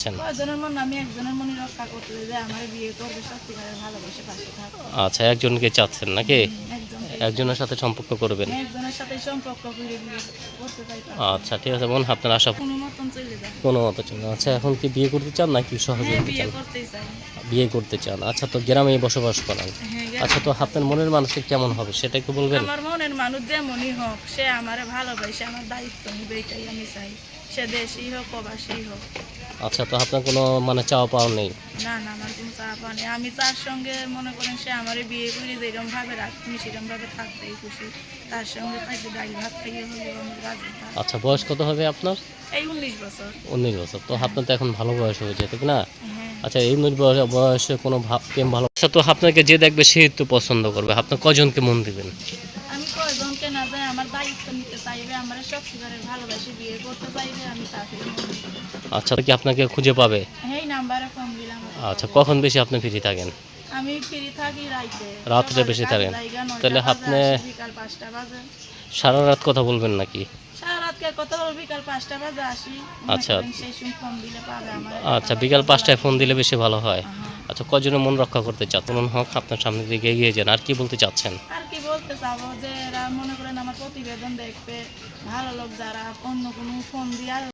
কয়জনের মন আমি একজনের মনে রক্ষা করতে যে আমার বিয়ে করবে সত্যিকারের ভালোবেসে পাশে থাকবে। আচ্ছা, একজনকে চাচ্ছেন নাকি? একজনের সাথে সম্পর্ক করবেন? একজনের সাথে সম্পর্ক করে বিয়ে করতে চাইতাম। আচ্ছা, ঠিক আছে বোন, আপনার আশা কোনো মতন চলে যায়। কোনো মতো চলে। আচ্ছা, এখন কি বিয়ে করতে চান নাকি সহজে হ্যাঁ, হতে বিয়ে চান? করতেই চাই। বিয়ে করতে চান। আচ্ছা, তো গ্রামেই বসবাস করেন। হ্যাঁ, আচ্ছা, তো আপনার মনের মানুষকে কেমন হবে সেটা একটু বলবেন? আমার মনের মানুষ যেমনই হোক সে আমারে ভালোবাসে আমার দায়িত্ব নিবে, এটাই আমি চাই। সে দেশই হোক প্রবাসী হোক। আচ্ছা, তো আপনার কোনো মানে চাওয়া পাওয়া নেই? না না, আমার কোনো চাপ নেই। আমি তার সঙ্গে মনে করেন সে আমারে বিয়ে করে যেরকম ভাবে রাখি সেরকম ভাবে থাকতেই খুশি। তার সঙ্গে থাকতে ডাল ভাত খাইয়ে হলেও আমি রাজি থাকি। আচ্ছা, বয়স কত হবে আপনার? এই 19 বছর। 19 বছর। তো আপনার তো এখন ভালো বয়স হয়েছে, ঠিক না? হ্যাঁ। আচ্ছা, এই বয়সে কোনো প্রেম ভালোবাসা তো আপনাকে যে দেখবে সেই তো পছন্দ করবে। আপনি কজনকে মন দিবেন? আমি কয়জনকে না যাই আমার দায়িত্ব নিতে চাইবে, আমার সত্যিকারের ভালোবাসে বিয়ে করতে চাইবে, আমি তাকে মনে করি। আচ্ছা, তো কি আপনাকে খুঁজে পাবে? এই নাম্বারে ফোন দিলাম। আচ্ছা, কখন বেশি আপনি ফ্রি থাকেন? আমি ফ্রি থাকি রাইতে। রাত্রে বেশি থাকেন? তাহলে আপনি বিকাল 5টা বাজে। সারা রাত কথা বলবেন নাকি? সারা রাতকে কত বল, বিকাল 5টা বাজে আসি। আচ্ছা। সেই সময় ফোন দিলে পাবে আমার। আচ্ছা, বিকাল 5টায় ফোন দিলে বেশি ভালো হয়। হ্যাঁ। আচ্ছা, কজনের মন রক্ষা করতে চান? মন হক আপনার সামনের দিকে এগিয়ে যান। আর কি বলতে চাচ্ছেন? আর কি বলতে চাবো যে এরা মনে করেন আমার প্রতিবেদন দেখবে, ভালো লোক যারা অন্য কোনো ফোন দিয়ে